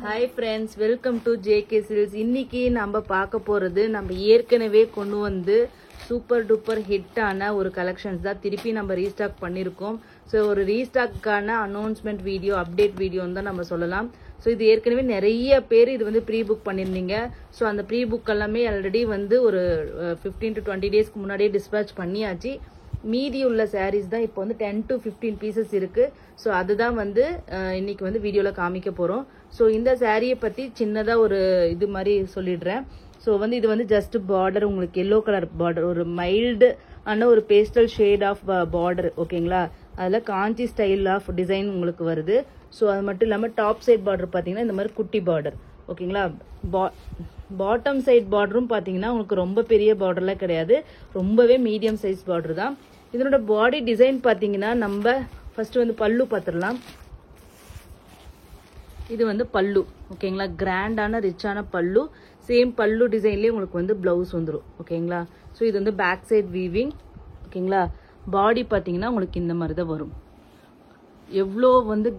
Hi friends, welcome to JK Silks. இன்னைக்கு நம்ம பார்க்க போறது நம்ம ஏற்கனவே கொண்டு வந்து சூப்பர் டூப்பர் ஹிட் ஆன ஒரு கலெக்ஷன்ஸ் தான் திருப்பி நம்ம ரீஸ்டாக் பண்ணிருக்கோம். ஸோ ஒரு ரீஸ்டாக்கான அனௌன்ஸ்மெண்ட் வீடியோ அப்டேட் வீடியோன்னு தான் நம்ம சொல்லலாம். ஸோ இது ஏற்கனவே நிறைய பேர் இது வந்து ப்ரீ புக் பண்ணியிருந்தீங்க. ஸோ அந்த ப்ரீ புக் எல்லாமே ஆல்ரெடி வந்து ஒரு 15 to 20 டேஸ்க்கு முன்னாடியே டிஸ்பேச் பண்ணியாச்சு. மீதி உள்ள சாரீஸ் தான் இப்போ வந்து 10 to 15 பீசஸ் இருக்கு. ஸோ அதுதான் வந்து இன்னைக்கு வந்து வீடியோல காமிக்க போறோம். ஸோ இந்த சாரியை பத்தி சின்னதா ஒரு இது மாதிரி சொல்லிடுறேன். ஸோ வந்து இது வந்து ஜஸ்ட் பார்டர், உங்களுக்கு எல்லோ கலர் பார்டர், ஒரு மைல்டு ஆன ஒரு பேஸ்டல் ஷேட் ஆஃப் பார்டர், ஓகேங்களா. அதில் காஞ்சி ஸ்டைல் ஆஃப் டிசைன் உங்களுக்கு வருது. ஸோ அது மட்டும் இல்லாமல் டாப் சைட் பார்டர் பார்த்தீங்கன்னா இந்த மாதிரி குட்டி பார்டர், ஓகேங்களா. பாட்டம் சைட் பார்டரும் பார்த்தீங்கன்னா உங்களுக்கு ரொம்ப பெரிய பார்டர்லாம் கிடையாது, ரொம்பவே மீடியம் சைஸ் பார்டர் தான். இதனோட பாடி டிசைன் பார்த்தீங்கன்னா நம்ம ஃபர்ஸ்ட் வந்து பல்லு பார்த்துடலாம். இது வந்து பல்லு, ஓகேங்களா. கிராண்டான ரிச்சான பல்லு, சேம் பல்லு டிசைன்லேயே உங்களுக்கு வந்து பிளவுஸ் வந்துடும், ஓகேங்களா. ஸோ இது வந்து பேக் சைட் வீவிங், ஓகேங்களா. பாடி பார்த்தீங்கன்னா உங்களுக்கு இந்த மாதிரி தான் வரும். எவ்வளோ வந்து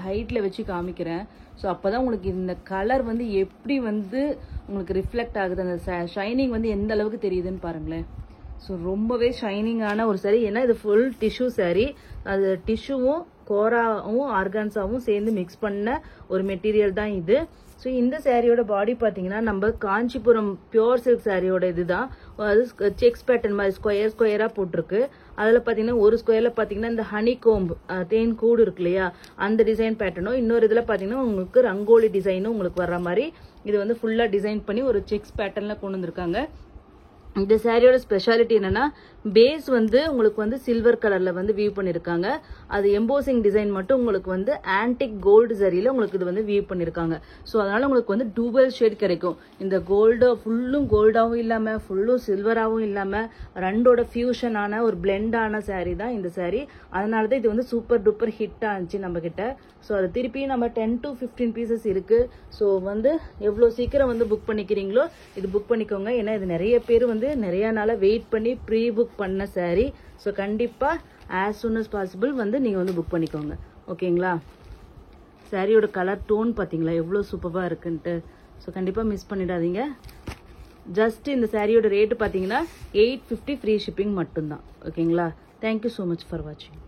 ஹைட்டில் வச்சு காமிக்கிறேன். ஸோ அப்போ தான் உங்களுக்கு இந்த கலர் வந்து எப்படி வந்து உங்களுக்கு ரிஃப்ளெக்ட் ஆகுது, அந்த ஷைனிங் வந்து எந்த அளவுக்கு தெரியுதுன்னு பாருங்களேன். ஸோ ரொம்பவே ஷைனிங்கான ஒரு சாரீ. ஏன்னா இது ஃபுல் டிஷ்யூ சாரீ. அது டிஷ்யூவும் கோராவும் ஆர்கான்ஸாவும் சேர்ந்து மிக்ஸ் பண்ண ஒரு மெட்டீரியல் தான் இது. ஸோ இந்த சாரியோட பாடி பார்த்தீங்கன்னா நம்ம காஞ்சிபுரம் பியோர் சில்க் சாரியோட இதுதான். அது செக்ஸ் பேட்டர்ன் மாதிரி ஸ்கொயராக போட்டிருக்கு. அதில் பார்த்தீங்கன்னா ஒரு ஸ்கொயரில் பார்த்தீங்கன்னா இந்த ஹனி கோம்பு தேன் கூடு இருக்கு இல்லையா, அந்த டிசைன் பேட்டர்னும், இன்னொரு இதில் பார்த்தீங்கன்னா உங்களுக்கு ரங்கோலி டிசைனும் உங்களுக்கு வர்ற மாதிரி இது வந்து ஃபுல்லாக டிசைன் பண்ணி ஒரு செக்ஸ் பேட்டர்னில் கொண்டு வந்திருக்காங்க. இந்த சாரியோட ஸ்பெஷாலிட்டி என்னன்னா பேஸ் வந்து உங்களுக்கு வந்து சில்வர் கலர்ல வந்து வியூ பண்ணிருக்காங்க. அது எம்போசிங் டிசைன் மட்டும் உங்களுக்கு வந்து ஆன்டிக் கோல்டு சரியில உங்களுக்கு இது வந்து வியூ பண்ணிருக்காங்க. ஸோ அதனால உங்களுக்கு வந்து டூவல் ஷேட் கிடைக்கும். இந்த கோல்டு ஃபுல்லும் கோல்டாவும் இல்லாம ஃபுல்லும் சில்வராகவும் இல்லாம ரெண்டோட ஃபியூஷனான ஒரு பிளெண்டான சாரீ தான் இந்த சாரீ. அதனாலதான் இது வந்து சூப்பர் டூப்பர் ஹிட் ஆச்சு நம்ம கிட்ட. ஸோ அது திருப்பி நம்ம 10 to 15 பீசஸ் இருக்கு. ஸோ வந்து எவ்வளோ சீக்கிரம் வந்து புக் பண்ணிக்கிறீங்களோ இது புக் பண்ணிக்கோங்க. ஏன்னா இது நிறைய பேர் வந்து நிறைய நாளா வெயிட் பண்ணி ப்ரீ புக் பண்ண சாரீ. ஸோ கண்டிப்பா ஆஸ் சூன் அஸ் பாசிபிள் வந்து நீங்க வந்து புக் பண்ணிக்கோங்க, ஓகேங்களா. சாரியோட கலர் டோன் பாத்தீங்களா எவ்வளோ சூப்பரா இருக்குன்ட்டு. ஸோ கண்டிப்பா மிஸ் பண்ணிடாதீங்க. ஜஸ்ட் இந்த சாரியோட ரேட்டு பாத்தீங்கன்னா 850 ஃப்ரீ ஷிப்பிங் மட்டும்தான், ஓகேங்களா. தேங்க்யூ ஸோ மச் ஃபார் வாட்சிங்.